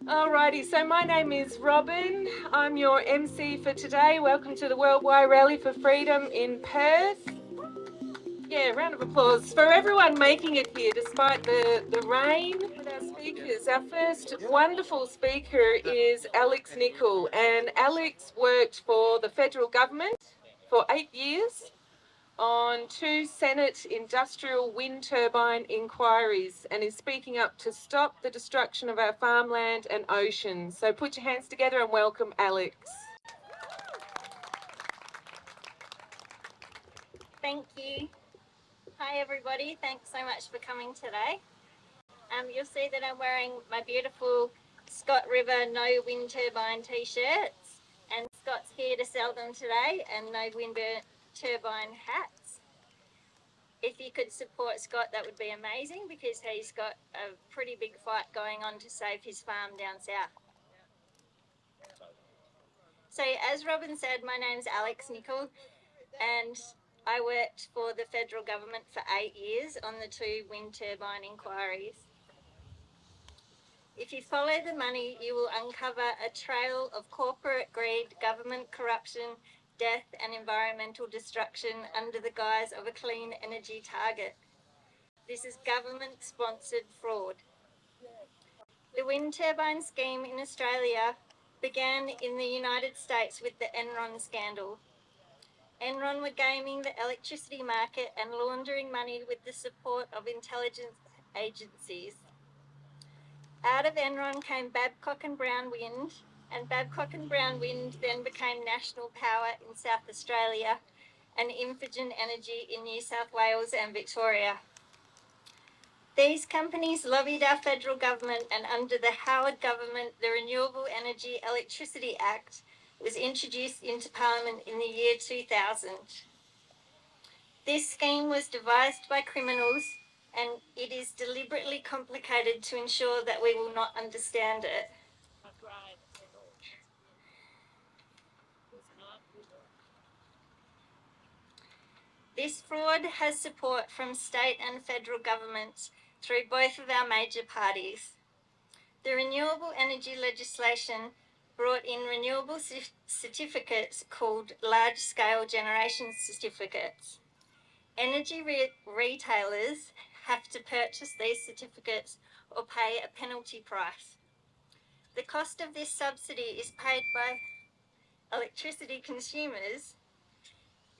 Alrighty, so my name is Robin. I'm your MC for today. Welcome to the Worldwide Rally for Freedom in Perth. Yeah, round of applause for everyone making it here despite the rain. With our speakers, our first wonderful speaker is Alex Nicol, and Alex worked for the federal government for 8 years on 2 Senate industrial wind turbine inquiries and is speaking up to stop the destruction of our farmland and oceans. So put your hands together and welcome Alex. Thank you. Hi everybody, thanks so much for coming today. You'll see that I'm wearing my beautiful Scott River No Wind Turbine t-shirts, and Scott's here to sell them today, and No Wind Turbine hats. If you could support Scott, that would be amazing, because he's got a pretty big fight going on to save his farm down south. So as Robin said, my name's Alex Nicol, and I worked for the federal government for 8 years on the 2 wind turbine inquiries. If you follow the money, you will uncover a trail of corporate greed, government corruption, death and environmental destruction under the guise of a clean energy target. This is government-sponsored fraud. The wind turbine scheme in Australia began in the United States with the Enron scandal. Enron were gaming the electricity market and laundering money with the support of intelligence agencies. Out of Enron came Babcock and Brown Wind, and Babcock and Brown Wind then became National Power in South Australia and Infigen Energy in New South Wales and Victoria. These companies lobbied our federal government, and under the Howard government, the Renewable Energy Electricity Act was introduced into Parliament in the year 2000. This scheme was devised by criminals, and it is deliberately complicated to ensure that we will not understand it. This fraud has support from state and federal governments through both of our major parties. The renewable energy legislation brought in renewable certificates called large-scale generation certificates. Energy retailers have to purchase these certificates or pay a penalty price. The cost of this subsidy is paid by electricity consumers.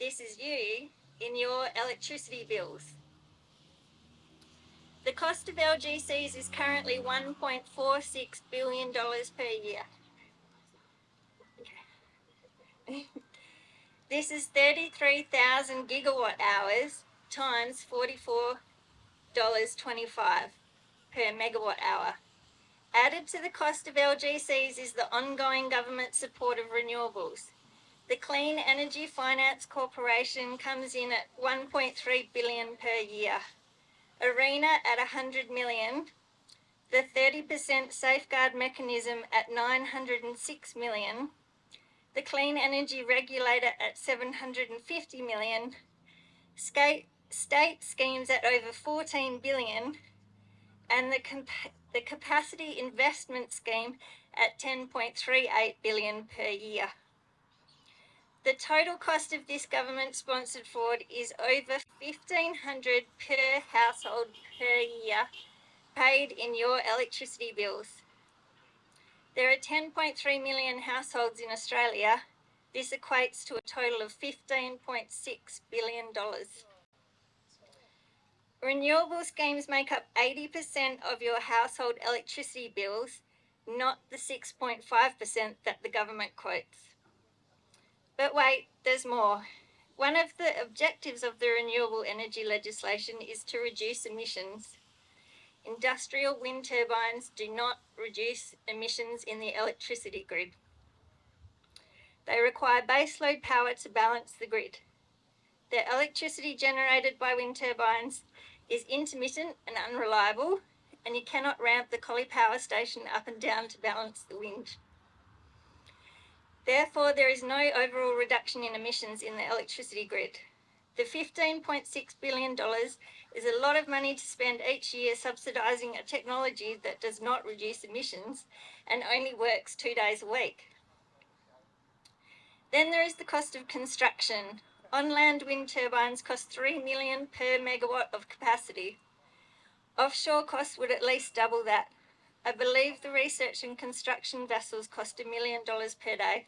This is you in your electricity bills. The cost of LGCs is currently $1.46 billion per year. Okay. This is 33,000 gigawatt hours times $44.25 per megawatt hour. Added to the cost of LGCs is the ongoing government support of renewables. The Clean Energy Finance Corporation comes in at $1.3 billion per year. ARENA at $100 million. The 30% safeguard mechanism at $906 million. The Clean Energy Regulator at $750 million. State schemes at over $14 billion. And the Capacity Investment Scheme at $10.38 billion per year. The total cost of this government-sponsored fraud is over $1,500 per household per year, paid in your electricity bills. There are 10.3 million households in Australia. This equates to a total of $15.6 billion. Renewable schemes make up 80% of your household electricity bills, not the 6.5% that the government quotes. But wait, there's more. One of the objectives of the renewable energy legislation is to reduce emissions. Industrial wind turbines do not reduce emissions in the electricity grid. They require baseload power to balance the grid. The electricity generated by wind turbines is intermittent and unreliable, and you cannot ramp the Collie Power Station up and down to balance the wind. Therefore, there is no overall reduction in emissions in the electricity grid. The $15.6 billion is a lot of money to spend each year subsidising a technology that does not reduce emissions and only works 2 days a week. Then there is the cost of construction. On-land wind turbines cost $3 million per megawatt of capacity. Offshore costs would at least double that. I believe the research and construction vessels cost $1 million per day.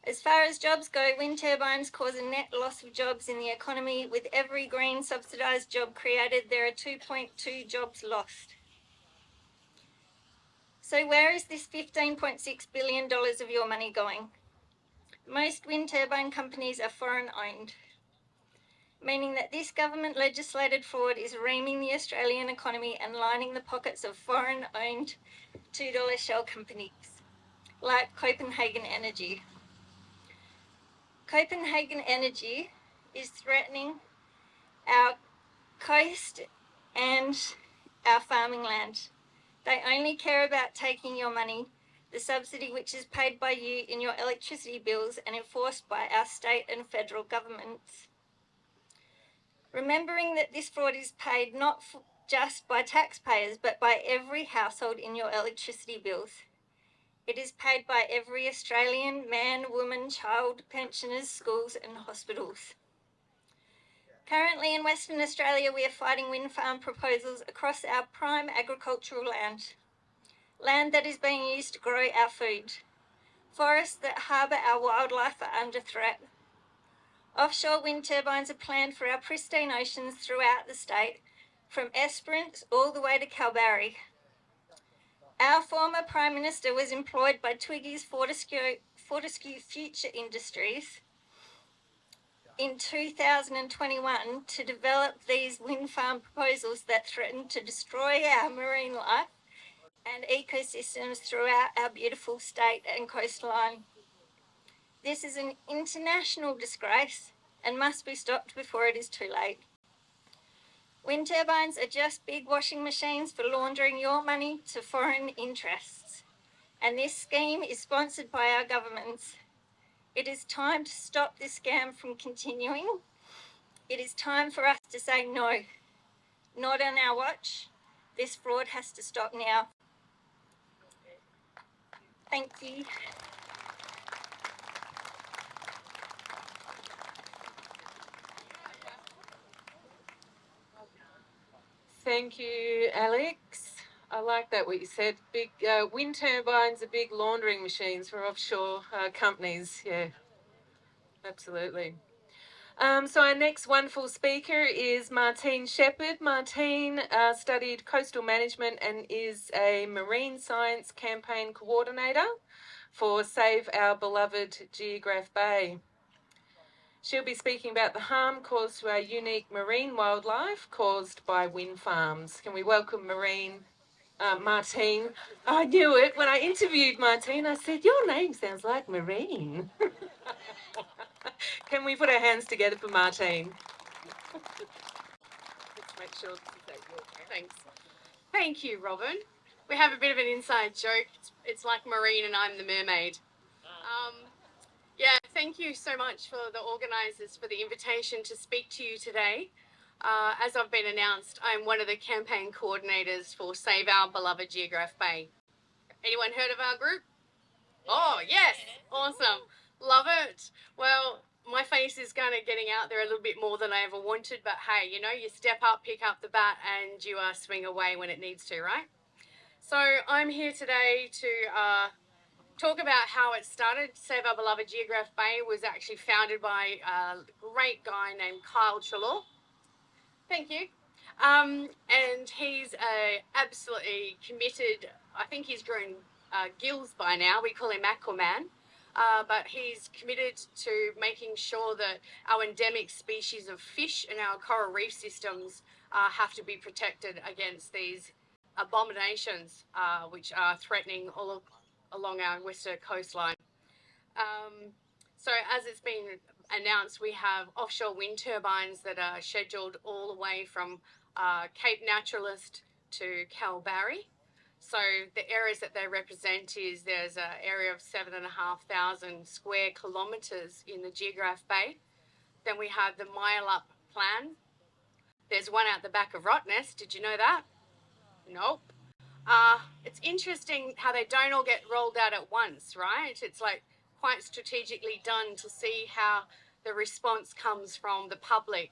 As far as jobs go, wind turbines cause a net loss of jobs in the economy. With every green subsidised job created, there are 2.2 jobs lost. So where is this $15.6 billion of your money going? Most wind turbine companies are foreign owned, meaning that this government legislated fraud is reaming the Australian economy and lining the pockets of foreign owned $2 shell companies like Copenhagen Energy. Copenhagen Energy is threatening our coast and our farming land. They only care about taking your money, the subsidy which is paid by you in your electricity bills and enforced by our state and federal governments. Remembering that this fraud is paid not just by taxpayers, but by every household in your electricity bills. It is paid by every Australian man, woman, child, pensioners, schools and hospitals. Currently in Western Australia, we are fighting wind farm proposals across our prime agricultural land. Land that is being used to grow our food. Forests that harbour our wildlife are under threat. Offshore wind turbines are planned for our pristine oceans throughout the state, from Esperance all the way to Kalbarri. Our former Prime Minister was employed by Twiggy's Fortescue Future Industries in 2021 to develop these wind farm proposals that threaten to destroy our marine life and ecosystems throughout our beautiful state and coastline. This is an international disgrace and must be stopped before it is too late. Wind turbines are just big washing machines for laundering your money to foreign interests. And this scheme is sponsored by our governments. It is time to stop this scam from continuing. It is time for us to say no. Not on our watch. This fraud has to stop now. Thank you. Thank you, Alex. I like that what you said. Big wind turbines are big laundering machines for offshore companies. Yeah, absolutely. So our next wonderful speaker is Martine Shepherd. Martine studied coastal management and is a marine science campaign coordinator for Save Our Beloved Geograph Bay. She'll be speaking about the harm caused to our unique marine wildlife caused by wind farms. Can we welcome Martine? I knew it. When I interviewed Martine, I said, your name sounds like Marine. Can we put our hands together for Martine? Let's make sure this is Thanks. Thank you, Robin. We have a bit of an inside joke. It's like Marine and I'm the mermaid. Yeah, thank you so much for the organisers for the invitation to speak to you today. As I've been announced, I'm one of the campaign coordinators for Save Our Beloved Geograph Bay. Anyone heard of our group? Oh, yes. Awesome. Love it. Well, my face is kind of getting out there a little bit more than I ever wanted, but hey, you know, you step up, pick up the bat, and you swing away when it needs to, right? So I'm here today to talk about how it started. Save Our Beloved Geograph Bay was actually founded by a great guy named Kyle Chalor. Thank you. And he's absolutely committed. I think he's grown gills by now. We call him Aquaman. But he's committed to making sure that our endemic species of fish and our coral reef systems have to be protected against these abominations which are threatening all along our western coastline. So as it's been announced, we have offshore wind turbines that are scheduled all the way from Cape Naturalist to Kalbarri. So the areas that they represent is there's an area of 7,500 square kilometres in the Geograph Bay. Then we have the Mile Up plan. There's one out the back of Rottnest. Did you know that? Nope. It's interesting how they don't all get rolled out at once, right? It's like quite strategically done to see how the response comes from the public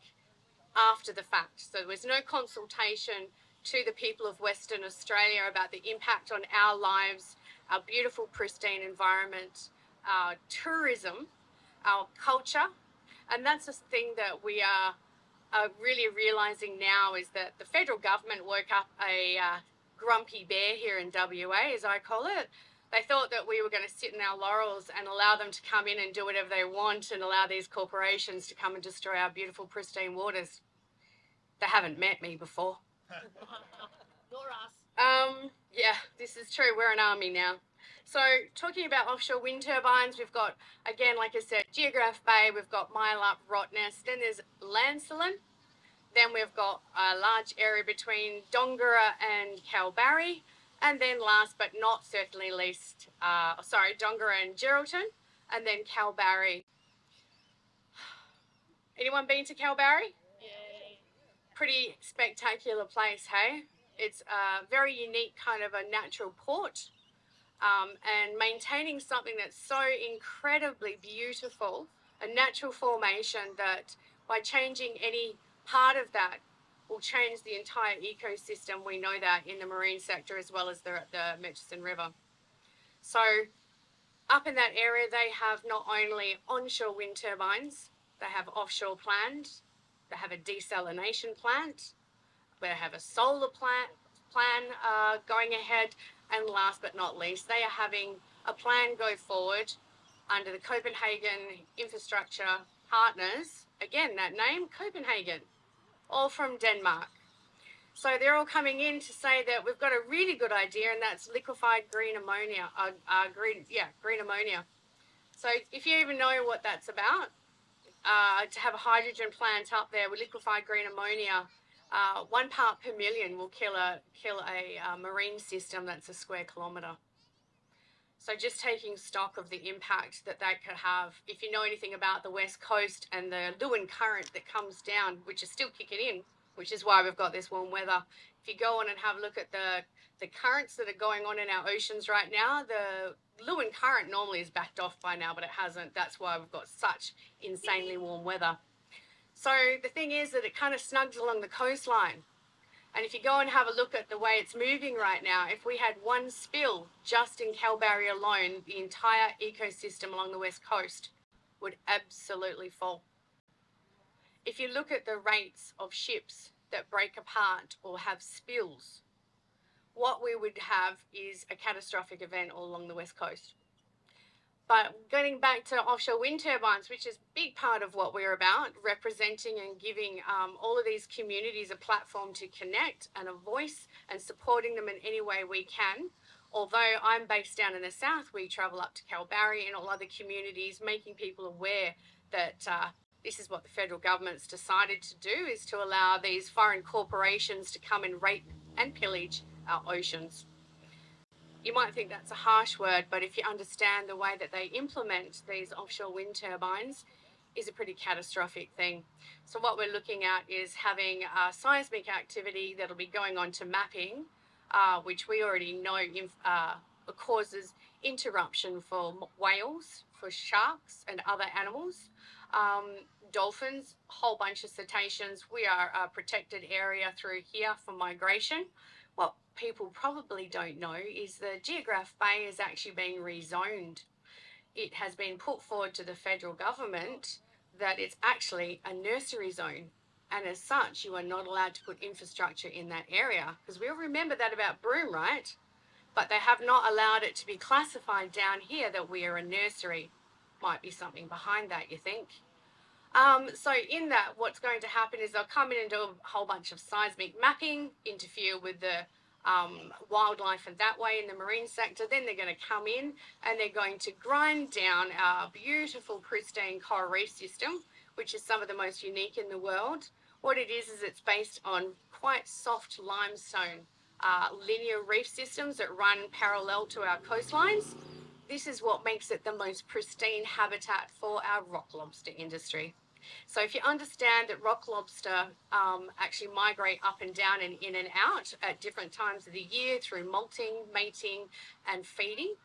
after the fact. So there was no consultation to the people of Western Australia about the impact on our lives, our beautiful, pristine environment, our tourism, our culture. And that's the thing that we are really realising now, is that the federal government woke up a grumpy bear here in WA, as I call it. They thought that we were going to sit in our laurels and allow them to come in and do whatever they want and allow these corporations to come and destroy our beautiful, pristine waters. They haven't met me before. Nor us. Yeah, this is true. We're an army now. So talking about offshore wind turbines, we've got, again, like I said, Geograph Bay, we've got Mile Up, Rottnest, then there's Lancelin, then we've got a large area between Dongara and Kalbarri, and then last but not certainly least, Dongara and Geraldton, and then Kalbarri. Anyone been to Kalbarri? Yay. Pretty spectacular place, hey? It's a very unique kind of a natural port, and maintaining something that's so incredibly beautiful, a natural formation that by changing any part of that will change the entire ecosystem. We know that in the marine sector as well as the Murchison River. So up in that area, they have not only onshore wind turbines, they have offshore planned, they have a desalination plant, they have a solar plan going ahead, and last but not least, they are having a plan go forward under the Copenhagen Infrastructure Partners. Again, that name, Copenhagen, all from Denmark. So they're all coming in to say that we've got a really good idea, and that's liquefied green ammonia. Green ammonia. So if you even know what that's about, to have a hydrogen plant up there with liquefied green ammonia, 1 part per million will kill a marine system that's a square kilometre. So just taking stock of the impact that could have. If you know anything about the West Coast and the Lewin current that comes down, which is still kicking in, which is why we've got this warm weather. If you go on and have a look at the currents that are going on in our oceans right now, the Lewin current normally is backed off by now, but it hasn't. That's why we've got such insanely warm weather. So the thing is that it kind of snugs along the coastline. And if you go and have a look at the way it's moving right now, if we had one spill just in Kalbarri alone, the entire ecosystem along the west coast would absolutely fall. If you look at the rates of ships that break apart or have spills, what we would have is a catastrophic event all along the west coast. But getting back to offshore wind turbines, which is a big part of what we're about, representing and giving all of these communities a platform to connect and a voice, and supporting them in any way we can. Although I'm based down in the south, we travel up to Kalbarri and all other communities, making people aware that this is what the federal government's decided to do, is to allow these foreign corporations to come and rape and pillage our oceans. You might think that's a harsh word, but if you understand the way that they implement these offshore wind turbines, is a pretty catastrophic thing. So what we're looking at is having seismic activity that'll be going on to mapping, which we already know causes interruption for whales, for sharks and other animals, dolphins, a whole bunch of cetaceans. We are a protected area through here for migration. What people probably don't know is the Geograph Bay is actually being rezoned. It has been put forward to the federal government that it's actually a nursery zone, and as such you are not allowed to put infrastructure in that area, because we all remember that about Broome, right? But they have not allowed it to be classified down here that we are a nursery. Might be something behind that, you think? So in that, what's going to happen is they'll come in and do a whole bunch of seismic mapping, interfere with the wildlife in that way in the marine sector. Then they're going to come in and they're going to grind down our beautiful pristine coral reef system, which is some of the most unique in the world. What it is it's based on quite soft limestone linear reef systems that run parallel to our coastlines. This is what makes it the most pristine habitat for our rock lobster industry. So if you understand that rock lobster actually migrate up and down and in and out at different times of the year through molting, mating, and feeding,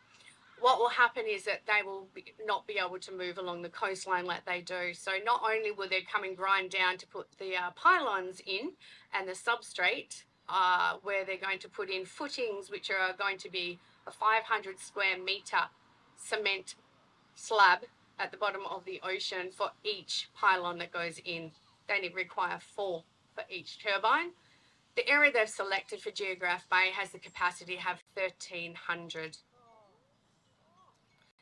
what will happen is that they will not be able to move along the coastline like they do. So not only will they come and grind down to put the pylons in and the substrate, where they're going to put in footings, which are going to be a 500 square metre cement slab at the bottom of the ocean for each pylon that goes in. They require 4 for each turbine. The area they've selected for Geograph Bay has the capacity to have 1,300.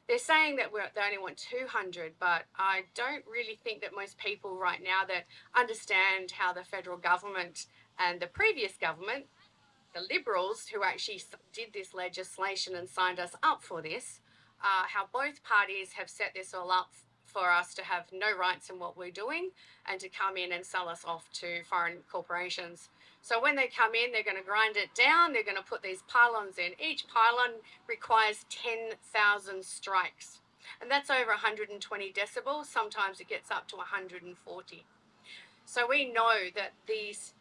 They're saying that they only want 200, but I don't really think that most people right now that understand how the federal government and the previous government, the Liberals who actually did this legislation and signed us up for this, how both parties have set this all up for us to have no rights in what we're doing and to come in and sell us off to foreign corporations. So when they come in, they're going to grind it down. They're going to put these pylons in. Each pylon requires 10,000 strikes. And that's over 120 decibels. Sometimes it gets up to 140. So we know that this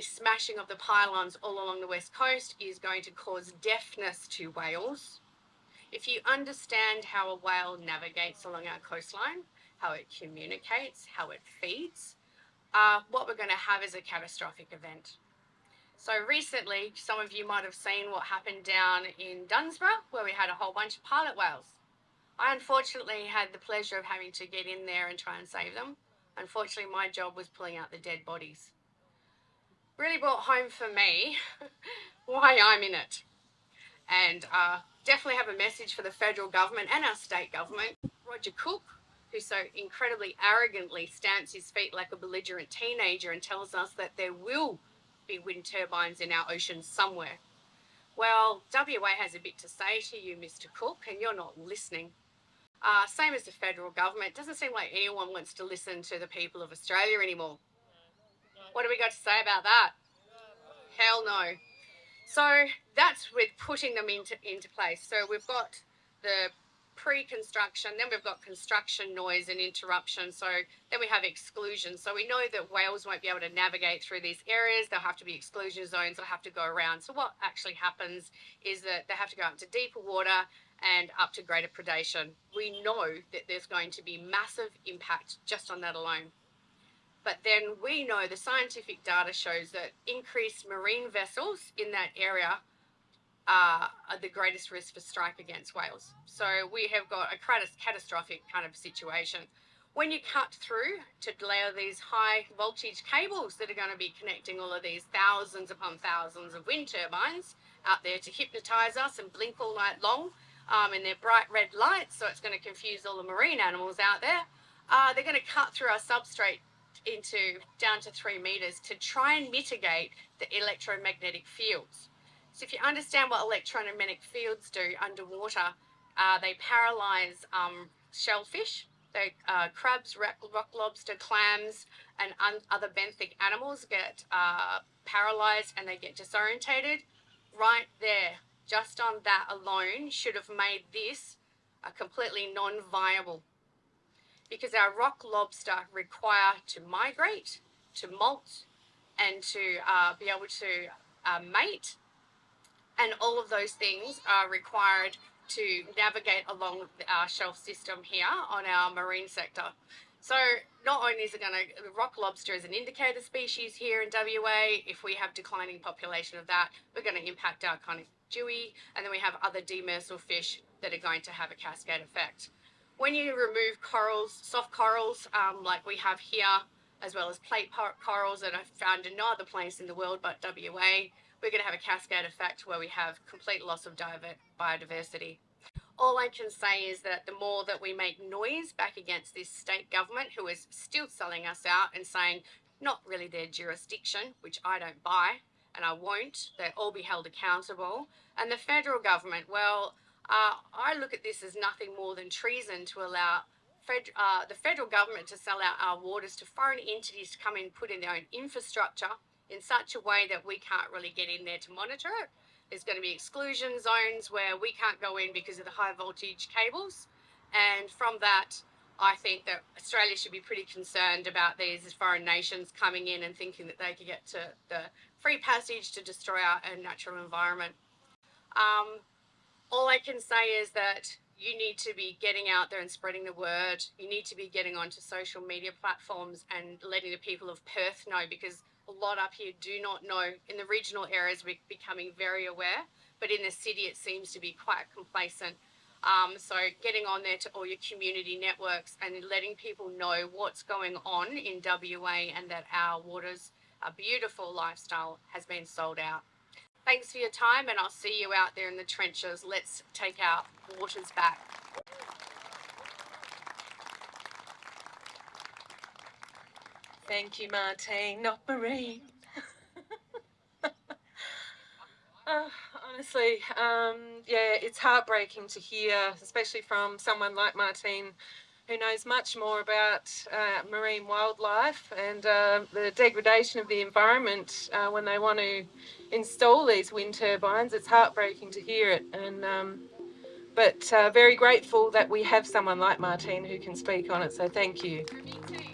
smashing of the pylons all along the west coast is going to cause deafness to whales. If you understand how a whale navigates along our coastline, how it communicates, how it feeds, what we're going to have is a catastrophic event. So recently, some of you might have seen what happened down in Dunsborough, where we had a whole bunch of pilot whales. I unfortunately had the pleasure of having to get in there and try and save them. Unfortunately, my job was pulling out the dead bodies. Really brought home for me why I'm in it. And definitely have a message for the federal government and our state government. Roger Cook, who so incredibly arrogantly stamps his feet like a belligerent teenager and tells us that there will be wind turbines in our oceans somewhere. Well, WA has a bit to say to you, Mr. Cook, and you're not listening. Same as the federal government. Doesn't seem like anyone wants to listen to the people of Australia anymore. What do we got to say about that? Hell no. So that's with putting them into place. So we've got the pre-construction, then we've got construction noise and interruption. So then we have exclusion. So we know that whales won't be able to navigate through these areas. There'll have to be exclusion zones. They'll have to go around. So what actually happens is that they have to go up to deeper water and up to greater predation. We know that there's going to be massive impact just on that alone. But then we know the scientific data shows that increased marine vessels in that area are the greatest risk for strike against whales. So we have got a catastrophic kind of situation. When you cut through to layer these high voltage cables that are going to be connecting all of these thousands upon thousands of wind turbines out there to hypnotize us and blink all night long in their bright red lights, so it's going to confuse all the marine animals out there, they're going to cut through our substrate down to 3 meters to try and mitigate the electromagnetic fields. So if you understand what electromagnetic fields do underwater, they paralyze shellfish, crabs, rock lobster, clams, and other benthic animals get paralyzed and they get disorientated. Right there, just on that alone, should have made this a completely non-viable, because our rock lobster require to migrate, to molt, and to be able to mate. And all of those things are required to navigate along our shelf system here on our marine sector. So not only is it going to, the rock lobster is an indicator species here in WA. If we have declining population of that, we're going to impact our kind of dewey, and then we have other demersal fish that are going to have a cascade effect. When you remove corals, soft corals, like we have here, as well as plate corals that are found in no other place in the world but WA, we're going to have a cascade effect where we have complete loss of biodiversity. All I can say is that the more that we make noise back against this state government, who is still selling us out and saying not really their jurisdiction, which I don't buy, and I won't, they'll all be held accountable. And the federal government, well, I look at this as nothing more than treason to allow the federal government to sell out our waters to foreign entities to come in and put in their own infrastructure in such a way that we can't really get in there to monitor it. There's going to be exclusion zones where we can't go in because of the high voltage cables. And from that, I think that Australia should be pretty concerned about these foreign nations coming in and thinking that they could get to the free passage to destroy our natural environment. All I can say is that you need to be getting out there and spreading the word. You need to be getting onto social media platforms and letting the people of Perth know, because a lot up here do not know. In the regional areas, we're becoming very aware, but in the city, it seems to be quite complacent. So getting on there to all your community networks and letting people know what's going on in WA and that our waters, a beautiful lifestyle, has been sold out. Thanks for your time, and I'll see you out there in the trenches. Let's take our waters back. Thank you, Martine, not Marine. Honestly, yeah, it's heartbreaking to hear, especially from someone like Martine, who knows much more about marine wildlife and the degradation of the environment when they want to install these wind turbines. It's heartbreaking to hear it, and but very grateful that we have someone like Martine who can speak on it, so thank you. Me too.